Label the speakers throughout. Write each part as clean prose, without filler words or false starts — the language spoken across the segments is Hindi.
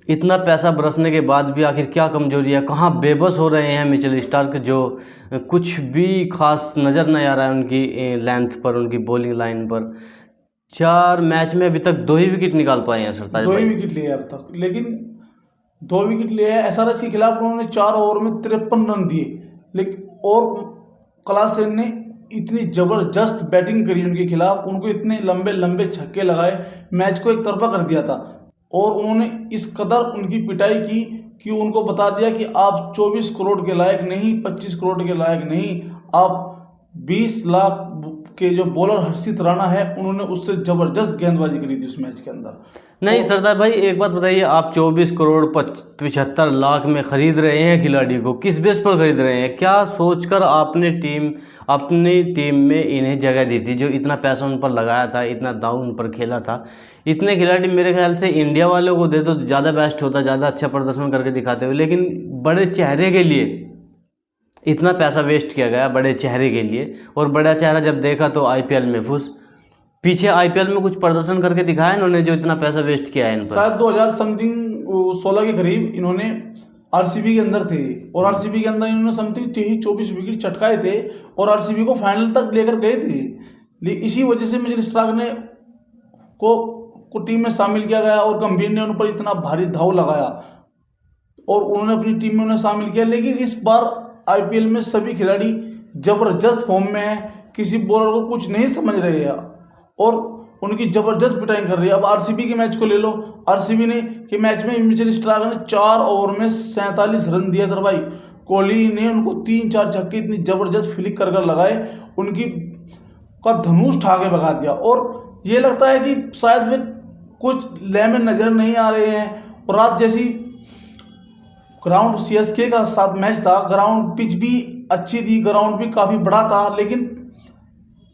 Speaker 1: इतना पैसा बरसने के बाद भी आखिर क्या कमजोरी है, कहाँ बेबस हो रहे हैं मिचेल स्टार्क, जो कुछ भी खास नज़र नहीं आ रहा है उनकी लेंथ पर, उनकी बॉलिंग लाइन पर। 4 मैच में अभी तक 2 ही विकेट निकाल पाए हैं सरताज
Speaker 2: 2 ही
Speaker 1: भाई।
Speaker 2: विकेट लिए अब तक, लेकिन 2 विकेट लिए हैं। एसआरएच के खिलाफ उन्होंने 4 ओवर में 53 रन दिए, लेकिन और क्लासेन ने इतनी जबरदस्त बैटिंग करी उनके खिलाफ, उनको इतने लंबे लंबे छक्के लगाए, मैच को एक तरफा कर दिया था। और उन्होंने इस कदर उनकी पिटाई की कि उनको बता दिया कि आप 24 करोड़ के लायक नहीं, 25 करोड़ के लायक नहीं, आप 20 लाख के जो बॉलर हर्षित राणा है, उन्होंने उससे जबरदस्त गेंदबाजी करी थी उस मैच के अंदर।
Speaker 1: नहीं सरदार भाई, एक बात बताइए, आप 24 करोड़ 75 लाख में खरीद रहे हैं खिलाड़ी को, किस बेस पर खरीद रहे हैं? क्या सोचकर आपने अपनी टीम में इन्हें जगह दी थी, जो इतना पैसा उन पर लगाया था, इतना दाव उन पर खेला था? इतने खिलाड़ी मेरे ख्याल से इंडिया वालों को दे तो ज़्यादा बेस्ट होता, ज़्यादा अच्छा प्रदर्शन करके दिखाते हुए, लेकिन बड़े चेहरे के लिए इतना पैसा वेस्ट किया गया, बड़े चेहरे के लिए। और बड़ा चेहरा जब देखा तो आईपीएल में फुस। पीछे आईपीएल में कुछ प्रदर्शन करके दिखाया इन्होंने, जो इतना पैसा वेस्ट किया है इन पर?
Speaker 2: शायद 2000 समथिंग 16 के करीब इन्होंने आरसीबी के अंदर थे, और आरसीबी के अंदर इन्होंने समथिंग 23-24 विकेट चटकाए थे और आरसीबी को फाइनल तक लेकर गए थे। इसी वजह से मिचेल स्टार्क ने को टीम में शामिल किया गया और गंभीर ने उन पर इतना भारी दाव लगाया और उन्होंने अपनी टीम में उन्हें शामिल किया। लेकिन इस बार आईपीएल में सभी खिलाड़ी जबरदस्त फॉर्म में हैं, किसी बॉलर को कुछ नहीं समझ रहे हैं और उनकी जबरदस्त पिटाई कर रही है। अब आरसीबी के मैच को ले लो, आरसीबी ने के मैच में मिचेल स्टार्क ने 4 ओवर में 47 रन दिया था भाई। कोहली ने उनको 3-4 छक्के इतनी जबरदस्त फ्लिक कर कर लगाए, उनकी का धनुष ठा के भगा दिया। और ये लगता है कि शायद वे कुछ लय में नजर नहीं आ रहे हैं। और रात जैसी ग्राउंड सीएसके का साथ मैच था, ग्राउंड पिच भी अच्छी थी, ग्राउंड भी काफी बड़ा था, लेकिन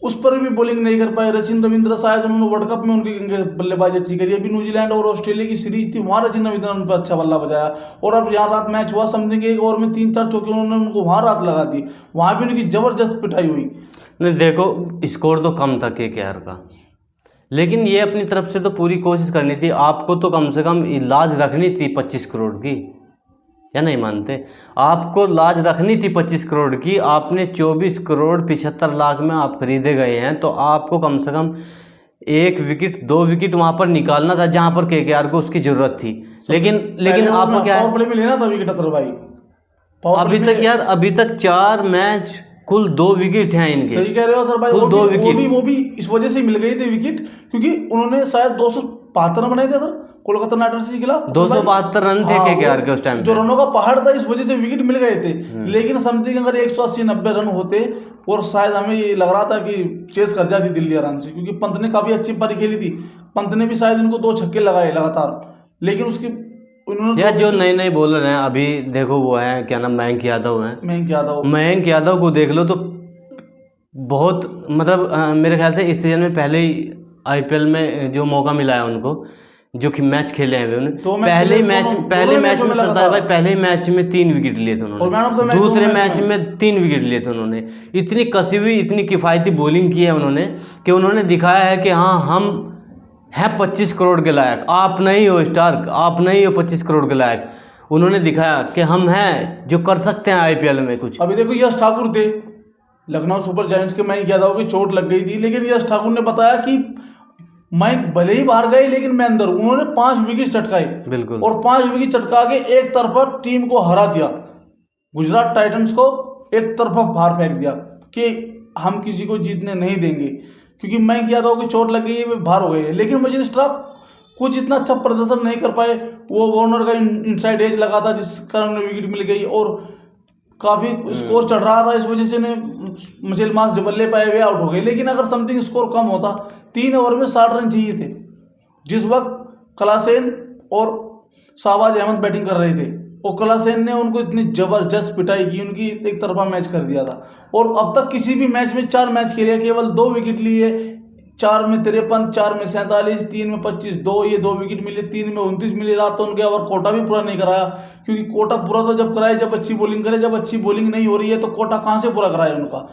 Speaker 2: उस पर भी बॉलिंग नहीं कर पाए। सचिन रविंद्र, शायद उन्होंने वर्ल्ड कप में उनकी बल्लेबाजी अच्छी करी, अभी न्यूजीलैंड और ऑस्ट्रेलिया की सीरीज थी, वहां सचिन रविंद्र ने उन पर अच्छा बल्ला बजाया। और अब यहाँ रात मैच हुआ, समथिंग 1 ओवर में 3-4 चौके उन्होंने उनको वहां रात लगा दी, वहां भी उनकी जबरदस्त पिटाई हुई।
Speaker 1: नहीं देखो, स्कोर तो कम था केकेआर का, लेकिन ये अपनी तरफ से तो पूरी कोशिश करनी थी। आपको तो कम से कम लाज रखनी थी 25 करोड़ की, या नहीं मानते? आपको लाज रखनी थी 25 करोड़ की। आपने 24 करोड़ 75 लाख में आप खरीदे गए हैं, तो आपको कम से कम 1 विकेट 2 विकेट वहां पर निकालना था जहां पर केकेआर को उसकी जरूरत थी। लेकिन आपको क्या है,
Speaker 2: पावर प्ले में लेना था विकेट अतर भाई।
Speaker 1: अभी तक यार, अभी तक 4 मैच कुल 2 विकेट हैं इनके।
Speaker 2: सही कह रहे हो सर भाई,
Speaker 1: कुल 2 विकेट।
Speaker 2: वो भी इस वजह से मिल गए थे विकेट, क्योंकि उन्होंने शायद 272 रन बनाए थे सर कोलकाता नाइट राइडर्स के खिलाफ।
Speaker 1: 272 रन थे केकेआर के उस टाइम
Speaker 2: जो रनों का पहाड़ था, इस वजह से विकेट मिल गए थे। लेकिन समथिंग अगर 180-90 रन होते, और शायद हमें ये लग रहा था कि चेस कर जाती दिल्ली आराम से, क्योंकि पंत ने काफी अच्छी पारी खेली थी। पंत ने भी शायद इनको 2 छक्के लगाए लगातार, लेकिन उसकी उन्होंने
Speaker 1: यार जो नए नए बॉलर हैं अभी देखो, वो है क्या नाम, मयंक यादव हैं। मयंक यादव को देख लो तो बहुत मतलब मेरे ख्याल से इस सीजन में पहले ही आईपीएल में जो मौका मिला है उनको, जो कि मैच खेले हैं उन्होंने, पहले मैच में सरदार भाई, पहले मैच में 3 विकेट लिए थे उन्होंने, दूसरे मैच में 3 विकेट लिए थे उन्होंने। इतनी कसी हुई, इतनी किफ़ायती बॉलिंग की है उन्होंने कि उन्होंने दिखाया है कि हाँ, हम हैं 25 करोड़ के लायक। आप नहीं हो स्टार्क, आप नहीं हो 25 करोड़ के लायक। उन्होंने दिखाया कि हम हैं जो कर सकते हैं आईपीएल में कुछ।
Speaker 2: अभी देखो, यश ठाकुर थे लखनऊ सुपर जायंट्स के, मयंक यादव की चोट लग गई थी, लेकिन यश ठाकुर ने बताया कि मयंक भले ही बाहर गए, लेकिन मैं अंदर। उन्होंने 5 विकेट चटकाए,
Speaker 1: बिल्कुल,
Speaker 2: और 5 विकेट चटका के एक तरफा टीम को हरा दिया, गुजरात टाइटंस को एक तरफा बाहर फेंक दिया कि हम किसी को जीतने नहीं देंगे, क्योंकि मयंक यादव की चोट लग गई है, वे बाहर हो गए हैं। लेकिन मिचेल स्टार्क कुछ इतना अच्छा प्रदर्शन नहीं कर पाए। वो वार्नर का इनसाइड एज लगा था, जिस कारण उन्हें विकेट मिल गई, और काफी स्कोर चढ़ रहा था, इस वजह से मिचेल मार्श जब बल्ले पाए हुए आउट हो गए। लेकिन अगर समथिंग स्कोर कम होता, 3 ओवर में 60 रन चाहिए थे, जिस वक्त क्लासेन और शाहबाज अहमद बैटिंग कर रहे थे, और क्लासेन ने उनको इतनी जबरदस्त पिटाई की, उनकी एक तरफा मैच कर दिया था। और अब तक किसी भी मैच में 4 मैच खेले, केवल 2 विकेट लिए, 4 में 53, 4 में 47, 3 में 25, 2 विकेट मिले, 3 में 29 मिले। रात तो उनके ओवर कोटा भी पूरा नहीं कराया, क्योंकि कोटा पूरा तो जब कराए जब अच्छी बॉलिंग करे, जब अच्छी बॉलिंग नहीं हो रही है तो कोटा कहां से पूरा कराए उनका।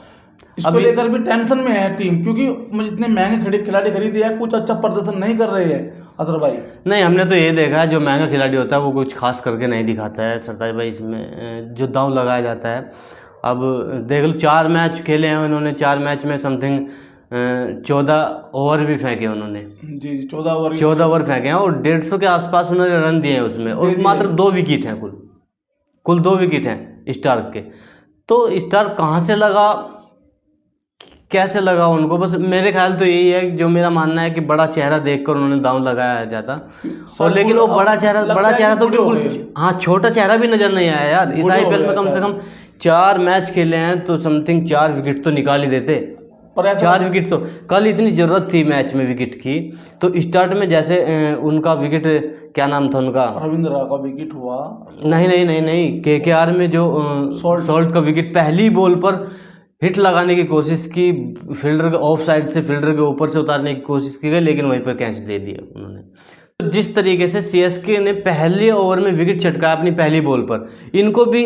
Speaker 2: इसको लेकर भी टेंशन में है टीम, क्योंकि जितने महंगे खिलाड़ी खरीदे हैं, कुछ अच्छा प्रदर्शन नहीं कर रहे हैं। अतर भाई?
Speaker 1: नहीं, हमने तो ये देखा है जो महंगा खिलाड़ी होता है वो कुछ खास करके नहीं दिखाता है सरताज भाई। इसमें जो दांव लगाया जाता है, अब देख लो 4 मैच खेले हैं उन्होंने, 4 मैच में समथिंग 14 ओवर भी फेंके उन्होंने।
Speaker 2: जी 14
Speaker 1: ओवर फेंके हैं और 150 के आसपास उन्होंने रन दिए हैं उसमें, और मात्र 2 विकेट हैं कुल 2 विकेट हैं स्टार्क के। तो स्टार्क कहाँ से लगा, कैसे लगा उनको, बस मेरे ख्याल तो यही है, जो मेरा मानना है कि बड़ा चेहरा देखकर उन्होंने दांव लगाया जाता। और लेकिन वो बड़ा चेहरा तो बिल्कुल, हाँ, छोटा चेहरा भी नजर नहीं आया यार। इस आईपीएल में कम से कम 4 मैच खेले हैं तो समथिंग 4 विकेट तो निकाल ही देते। 4 विकेट तो, कल इतनी जरूरत थी मैच में विकेट की, तो स्टार्ट में जैसे उनका विकेट, क्या नाम था उनका,
Speaker 2: रविंद्र का विकेट हुआ,
Speaker 1: नहीं, केकेआर में जो सॉल्ट का विकेट पहली बॉल पर हिट लगाने की कोशिश की, फील्डर के ऑफ साइड से फील्डर के ऊपर से उतारने की कोशिश की गई, लेकिन वहीं पर कैच दे दिया उन्होंने। तो जिस तरीके से सीएसके ने पहले ओवर में विकेट चटकाया अपनी पहली बॉल पर, इनको भी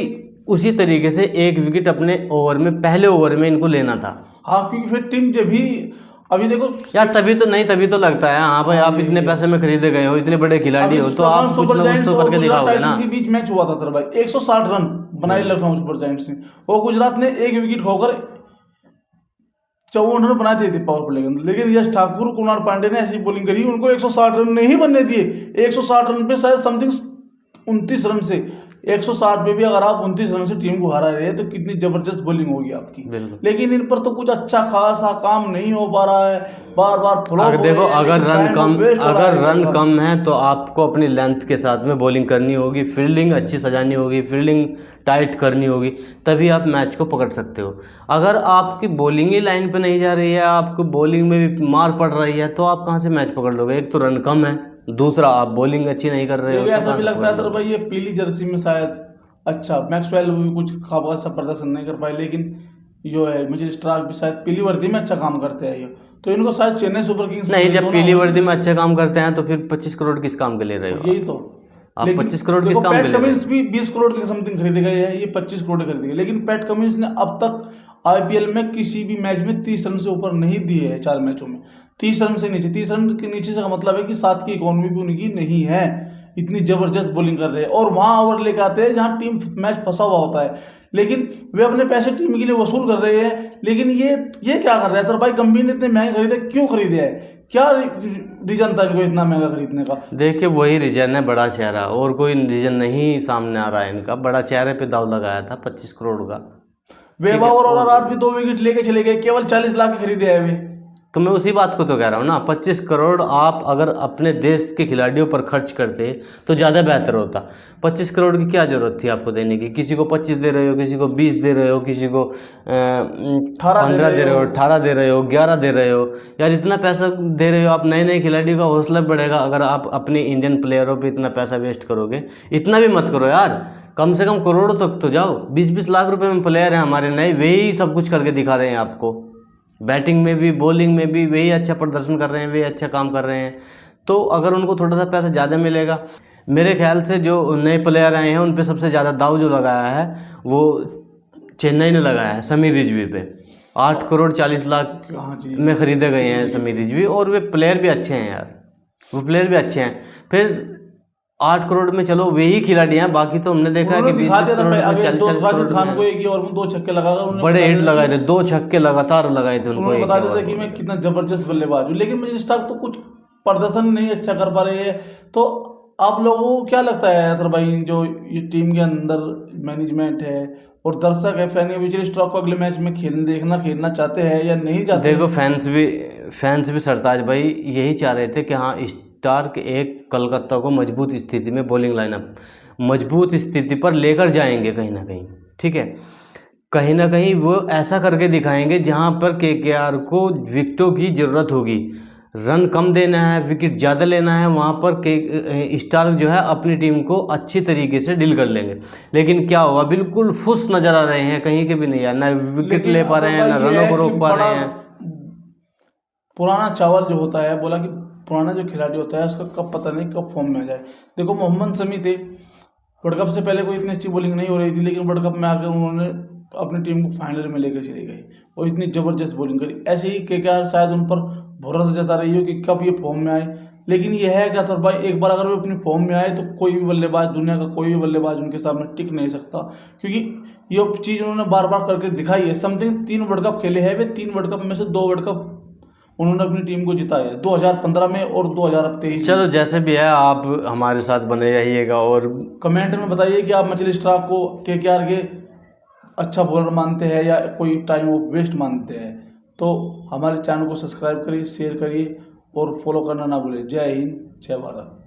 Speaker 1: उसी तरीके से 1 विकेट अपने ओवर में, पहले ओवर में इनको लेना था।
Speaker 2: हाँ, क्योंकि फिर टीम जब भी, अभी देखो
Speaker 1: यार तभी तो लगता है, हाँ भाई आप इतने पैसे में खरीदे गए हो, इतने बड़े खिलाड़ी हो, तो आप कुछ ना कुछ तो करके दिखाओगे ना।
Speaker 2: बीच मैच हुआ था भाई, 160 रन बनाए लखनऊ सुपर जायंट्स ने, और गुजरात ने 1 विकेट खोकर 54 रन बनाए थे पावर प्ले के अंदर, लेकिन यश ठाकुर, कुणाल पांडे ने ऐसी बॉलिंग करी, उनको 160 रन नहीं बनने दिए। 160 रन पे शायद समथिंग 29 रन से, 160 पे भी अगर आप 29 रन से टीम को हरा रहे हैं तो कितनी जबरदस्त बॉलिंग होगी आपकी। लेकिन इन पर तो कुछ अच्छा खासा काम नहीं हो पा रहा है, बार बार
Speaker 1: देखो, अगर रन कम है तो आपको अपनी लेंथ के साथ में बॉलिंग करनी होगी, फील्डिंग अच्छी सजानी होगी, फील्डिंग टाइट करनी होगी, तभी आप मैच को पकड़ सकते हो। अगर आपकी बॉलिंग ही लाइन पे नहीं जा रही है, आपको बॉलिंग में भी मार पड़ रही है, तो आप कहाँ से मैच पकड़ लोगे? एक तो रन कम है, दूसरा आप बॉलिंग अच्छी नहीं कर रहे हो।
Speaker 2: ऐसा भी लगता है तो भाई ये पीली जर्सी में शायद अच्छा मैक्सवेल भी कुछ खासा प्रदर्शन नहीं कर पाए, लेकिन जो है मिचेल स्टार्क भी शायद पीली वर्दी में अच्छा काम करते हैं, ये तो इनको शायद चेन्नई सुपर किंग्स
Speaker 1: नहीं, जब पीली वर्दी में अच्छा काम करते हैं तो फिर 25 करोड़ किस काम के ले रहे हो?
Speaker 2: यही तो
Speaker 1: आप 25 करोड़ किस काम के ले रहे हो?
Speaker 2: कमिंस भी 20 करोड़ के समथिंग खरीदे गए हैं, ये 25 करोड़ खरीदे गए, लेकिन पैट कमिंस ने अब तक आईपीएल में किसी भी मैच में 30 रन से ऊपर नहीं दिए है। 4 मैचों में 30 रन से नीचे, 30 रन के नीचे से का मतलब है कि 7 की इकोनॉमी भी उनकी नहीं है। इतनी जबरदस्त बॉलिंग कर रहे हैं और वहां ओवर लेकर आते हैं जहां टीम मैच फंसा हुआ होता है, लेकिन वे अपने पैसे टीम के लिए वसूल कर रहे हैं। लेकिन ये क्या कर रहे हैं? तो भाई गंभीर ने इतने महंगे खरीदे, क्यों खरीदे है? क्या रीजन था इनको इतना महंगा खरीदने का?
Speaker 1: देखिए, वही रीजन है, बड़ा चेहरा, और कोई रीजन नहीं सामने आ रहा है इनका। बड़ा चेहरे पे दाव लगाया था 25 करोड़ का।
Speaker 2: वेबावर और रात भी 2 विकेट लेके चले गए, केवल 40 लाख के खरीदे हैं वे।
Speaker 1: तो मैं उसी बात को तो कह रहा हूँ ना, 25 करोड़ आप अगर अपने देश के खिलाड़ियों पर खर्च करते तो ज़्यादा बेहतर होता। 25 करोड़ की क्या ज़रूरत थी आपको देने की? किसी को 25 दे रहे हो, किसी को 20 दे रहे हो, किसी को 15 दे रहे हो, 18 दे रहे हो, 11 दे रहे हो। यार इतना पैसा दे रहे हो आप, नए खिलाड़ियों का हौसला बढ़ेगा अगर आप अपने इंडियन प्लेयरों पर इतना पैसा वेस्ट करोगे। इतना भी मत करो यार, कम से कम करोड़ तक तो जाओ। 20-20 लाख रुपए में प्लेयर हैं हमारे नए, वही सब कुछ करके दिखा रहे हैं आपको। बैटिंग में भी, बॉलिंग में भी वही अच्छा प्रदर्शन कर रहे हैं, वही अच्छा काम कर रहे हैं। तो अगर उनको थोड़ा सा पैसा ज़्यादा मिलेगा, मेरे ख्याल से जो नए प्लेयर आए हैं उन पे सबसे ज़्यादा दाव जो लगाया है वो चेन्नई ने लगाया है, समीर रिजवी पे। 8 करोड़ 40 लाख में खरीदे गए हैं समीर रिजवी, और वे प्लेयर भी अच्छे हैं यार, वो प्लेयर भी अच्छे हैं। फिर 8 करोड़ में चलो वही खिलाड़ी हैं, बाकी तो हमने देखा है कि 20-20 करोड़, 40-40 करोड़
Speaker 2: खान को एक और 2 छक्के लगाकर
Speaker 1: बड़े हिट लगाए थे, 2 छक्के लगातार लगाए थे उनको।
Speaker 2: बता देते कि मैं कितना जबरदस्त बल्लेबाज हूँ, लेकिन मुझे स्टार्क तो कुछ प्रदर्शन नहीं अच्छा कर पा रहे हैं। तो आप लोगों को क्या लगता है अतर भाई, जो ये टीम के अंदर मैनेजमेंट है और दर्शक है, फैन विचेल स्टार्क को अगले मैच में खेलना चाहते हैं या नहीं चाहते?
Speaker 1: देखो, फैंस भी सरताज भाई यही चाह रहे थे कि हाँ, स्टार्क एक कलकत्ता को मजबूत स्थिति में, बॉलिंग लाइनअप मजबूत स्थिति पर लेकर जाएंगे कहीं ना कहीं, ठीक है। कहीं ना कहीं वो ऐसा करके दिखाएंगे जहां पर केकेआर को विकेटों की ज़रूरत होगी, रन कम देना है, विकेट ज़्यादा लेना है, वहां पर स्टार्क जो है अपनी टीम को अच्छी तरीके से डील कर लेंगे। लेकिन क्या हुआ, बिल्कुल फुस नज़र आ रहे हैं, कहीं के भी नहीं यार, ना विकेट ले पा रहे हैं, ना रनों को रोक पा रहे हैं।
Speaker 2: पुराना चावल जो होता है, बोला कि पुराना जो खिलाड़ी होता है उसका कब पता नहीं कब फॉर्म में आ जाए। देखो मोहम्मद शमी थे, वर्ल्ड कप से पहले कोई इतनी अच्छी बॉलिंग नहीं हो रही थी, लेकिन वर्ल्ड कप में आकर उन्होंने अपनी टीम को फाइनल में लेकर चले गए और इतनी जबरदस्त बॉलिंग करी। ऐसे ही केकेआर शायद उन पर भरोसा जता रही हो कि कब ये फॉर्म में आए, लेकिन यह है कि अतर भाई एक बार अगर वो अपनी फॉर्म में आए तो कोई भी बल्लेबाज, दुनिया का कोई भी बल्लेबाज उनके सामने टिक नहीं सकता, क्योंकि ये चीज़ उन्होंने बार बार करके दिखाई है। समथिंग 3 वर्ल्ड कप खेले हैं वे, 3 वर्ल्ड कप में से 2 वर्ल्ड कप उन्होंने अपनी टीम को जिताया है, 2015 में और 2023
Speaker 1: चलो जैसे भी है, आप हमारे साथ बने रहिएगा और
Speaker 2: कमेंट में बताइए कि आप मिचेल स्टार्क को केकेआर के अच्छा बॉलर मानते हैं या कोई टाइम वो वेस्ट मानते हैं। तो हमारे चैनल को सब्सक्राइब करिए, शेयर करिए और फॉलो करना ना भूलें। जय हिंद, जय भारत।